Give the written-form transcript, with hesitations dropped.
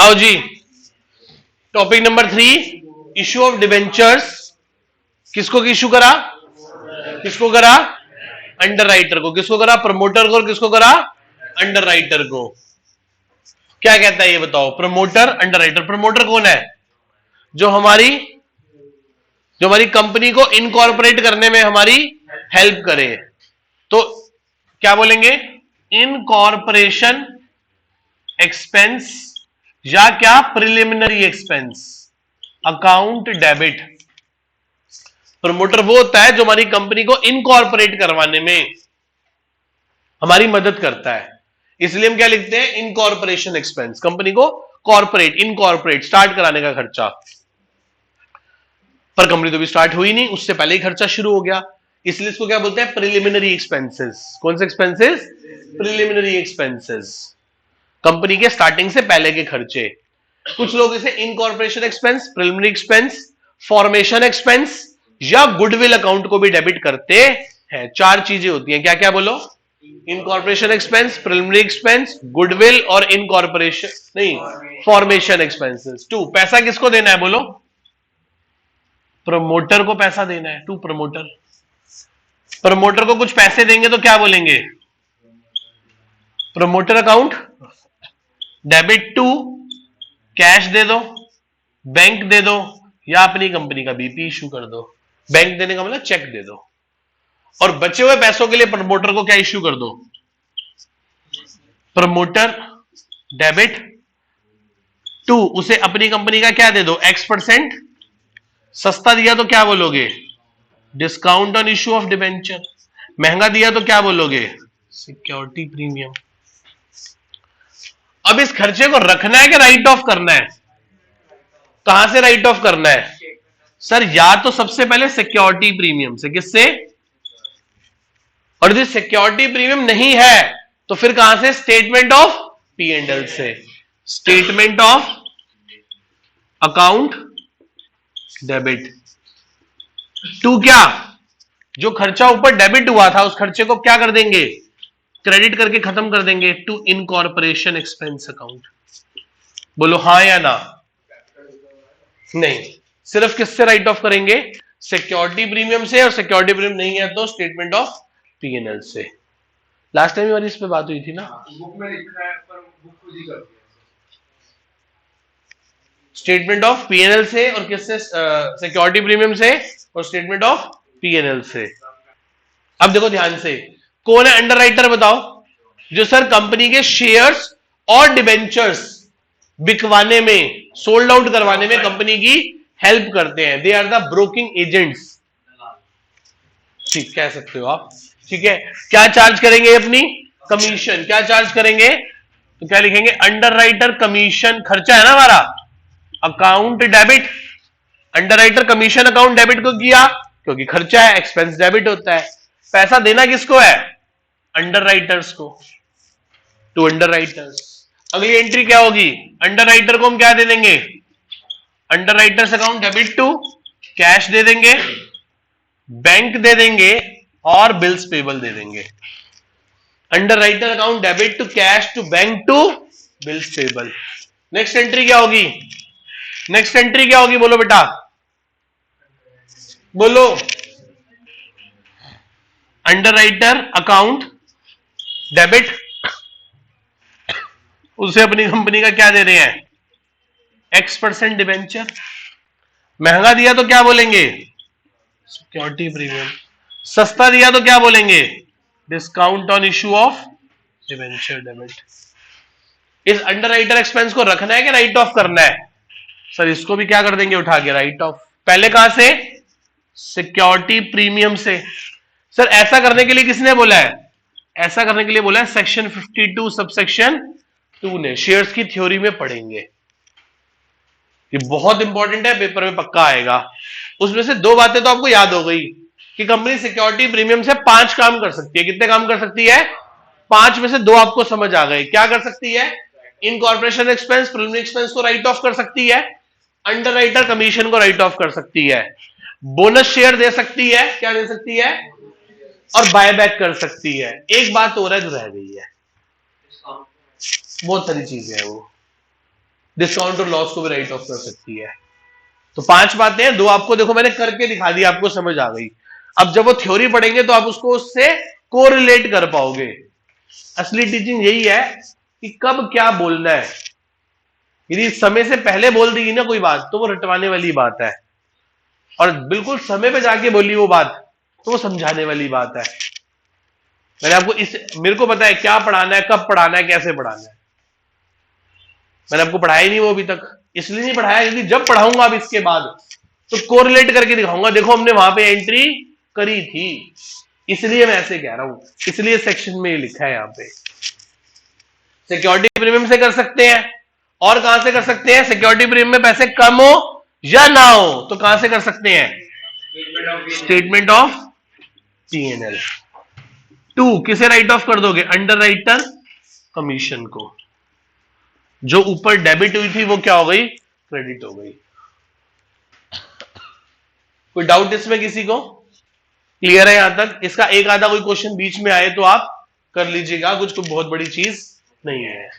आओ जी, topic number 3, issue of debentures. किसको इश्यू करा? किसको करा? अंडर राइटर को। किसको करा? प्रमोटर को। और किसको करा? अंडर राइटर को। क्या कहता है ये बताओ? Promoter, under writer. प्रमोटर कौन है? जो हमारी कंपनी को इनकॉर्पोरेट करने में हमारी हेल्प करे। तो क्या बोलेंगे? इनकॉर्पोरेशन एक्सपेंस या क्या? Preliminary expense, account debit. Promoter वो होता है जो हमारी कंपनी को इनकॉर्पोरेट करवाने में हमारी मदद करता है। इसलिए हम क्या लिखते हैं? Incorporation expense. कंपनी को कॉर्पोरेट, इनकॉर्पोरेट, स्टार्ट कराने का खर्चा। पर कंपनी तो भी स्टार्ट हुई नहीं, उससे पहले ही खर्चा शुरू हो गया, इसलिए इसको क्या बोलते हैं? Preliminary expenses. कौन से एक्सपेंसेस? प्रिलिमिनरी एक्सपेंसेस, कंपनी के स्टार्टिंग से पहले के खर्चे। कुछ लोग इसे incorporation expense, preliminary expense, formation expense या गुडविल अकाउंट को भी डेबिट करते हैं। 4 चीजें होती हैं। क्या क्या बोलो? Incorporation expense, preliminary expense, goodwill और इनकॉर्पोरेशन नहीं, फॉर्मेशन एक्सपेंसेस। 2, पैसा किसको देना है? बोलो। प्रमोटर को पैसा देना है। 2, प्रमोटर। प्रमोटर को कुछ पैसे देंगे तो क्या बोलेंगे? Promoter account debit to, cash दे दो, बैंक दे दो, या अपनी कंपनी का बीपी इशू कर दो। बैंक देने का मतलब चेक दे दो। और बचे हुए पैसों के लिए प्रमोटर को क्या इश्यू कर दो? प्रमोटर डेबिट टू, उसे अपनी कंपनी का क्या दे दो? X%। सस्ता दिया तो क्या बोलोगे? Discount on issue of debenture. महंगा दिया तो क्या बोलोगे? Security premium. अब इस खर्चे को रखना है कि राइट ऑफ करना है? कहां से राइट ऑफ करना है? सर या तो सबसे पहले सिक्योरिटी प्रीमियम से। किससे? और यदि सिक्योरिटी प्रीमियम नहीं है तो फिर कहां से? स्टेटमेंट ऑफ P&L से। Statement of account debit to क्या? जो खर्चा ऊपर डेबिट हुआ था उस खर्चे को क्या कर देंगे? क्रेडिट करके खत्म कर देंगे। To incorporation expense account. बोलो हां या ना? नहीं, सिर्फ किससे राइट ऑफ करेंगे? सिक्योरिटी प्रीमियम से। और सिक्योरिटी प्रीमियम नहीं है तो स्टेटमेंट ऑफ P&L से। लास्ट टाइम हमारी इस पे बात हुई थी ना? बुक में लिखा है पर बुक खुद ही कर दिया। स्टेटमेंट ऑफ P&L से और किससे? सिक्योरिटी प्रीमियम से और स्टेटमेंट ऑफ P&L से। अब देखो ध्यान से, कौन है अंडर राइटर बताओ? जो सर कंपनी के शेयर्स और डिबेंचर्स बिकवाने में, सोल्ड आउट करवाने में कंपनी की हेल्प करते हैं। They are the broking agents. ठीक कह सकते हो आप। ठीक है, क्या चार्ज करेंगे? अपनी कमीशन। क्या चार्ज करेंगे? तो क्या लिखेंगे? Under writer commission. खर्चा है ना हमारा, account debit. Under writer commission account debit को किया क्योंकि खर्चा है, एक्सपेंस डेबिट होता है। पैसा देना किसको है? अंडर राइटर्स को। To underwriters. अगली एंट्री क्या होगी? अंडर राइटर को हम क्या दे देंगे? Underwriters account debit to, cash दे देंगे, बैंक दे देंगे और बिल्स पेबल दे देंगे। Underwriter account debit to cash to bank to bills payable. Next entry क्या होगी? नेक्स्ट एंट्री क्या होगी? बोलो बेटा, बोलो। अंडर राइटर अकाउंट डेबिट, उसे अपनी कंपनी का क्या दे रहे हैं? X% debenture. महंगा दिया तो क्या बोलेंगे? Security premium. सस्ता दिया तो क्या बोलेंगे? Discount on issue of debenture debit. इस अंडर राइटर एक्सपेंस को रखना है कि राइट ऑफ करना है? सर इसको भी क्या कर देंगे? उठा के राइट ऑफ। पहले कहां से? सिक्योरिटी प्रीमियम से। सर ऐसा करने के लिए किसने बोला है? ऐसा करने के लिए बोला है सेक्शन 52 सबसेक्शन 2 ने। शेयर्स की थ्योरी में पढ़ेंगे, ये बहुत इंपॉर्टेंट है, पेपर में पक्का आएगा। उसमें से 2 बातें तो आपको याद हो गई कि कंपनी सिक्योरिटी प्रीमियम से 5 काम कर सकती है। कितने काम कर सकती है? 5 में से 2 आपको समझ आ गए। क्या कर सकती है? इनकॉर्पोरेशन एक्सपेंस, प्रिलिमिनरी एक्सपेंस को राइट ऑफ कर सकती है, अंडर राइटर कमीशन को राइट ऑफ कर सकती है, बोनस शेयर दे सकती है। क्या दे सकती है? और बायबैक कर सकती है। एक बात और है जो रह गई है, बहुत सारी चीजें हैं वो। डिस्काउंट और लॉस को भी राइट ऑफ कर सकती है। तो 5 बातें हैं, 2 आपको देखो मैंने करके दिखा दी, आपको समझ आ गई। अब जब वो थ्योरी पढ़ेंगे तो आप उसको उससे कोरिलेट कर पाओगे। असली टीचिंग यही है कि कब क्या बोलना है। यदि समय से पहले बोल दी ना कोई बात तो वो रटवाने वाली बात है, और बिल्कुल समय पे जाके बोली वो बात तो वो समझाने वाली बात है। मैंने आपको मेरे को पता है क्या पढ़ाना है, कब पढ़ाना है, कैसे पढ़ाना है। मैंने आपको पढ़ाया ही नहीं वो अभी तक, इसलिए नहीं पढ़ाया क्योंकि जब पढ़ाऊंगा अब इसके बाद तो कोरिलेट करके दिखाऊंगा, देखो हमने वहां पे एंट्री करी थी, इसलिए मैं ऐसे कह रहा हूं, इसलिए सेक्शन में लिखा है यहां पे। सिक्योरिटी प्रीमियम से कर सकते हैं, और कहां से कर सकते हैं? सिक्योरिटी प्रीमियम में पैसे कम हो या ना हो तो कहां से कर सकते हैं? Statement of P&L। 2 किसे राइट ऑफ कर दोगे? अंडर राइटर कमीशन को। जो ऊपर डेबिट हुई थी वो क्या हो गई? क्रेडिट हो गई। कोई डाउट इसमें किसी को? क्लियर है यहां तक? इसका एक आधा कोई क्वेश्चन बीच में आए तो आप कर लीजिएगा, कुछ बहुत बड़ी चीज नहीं है।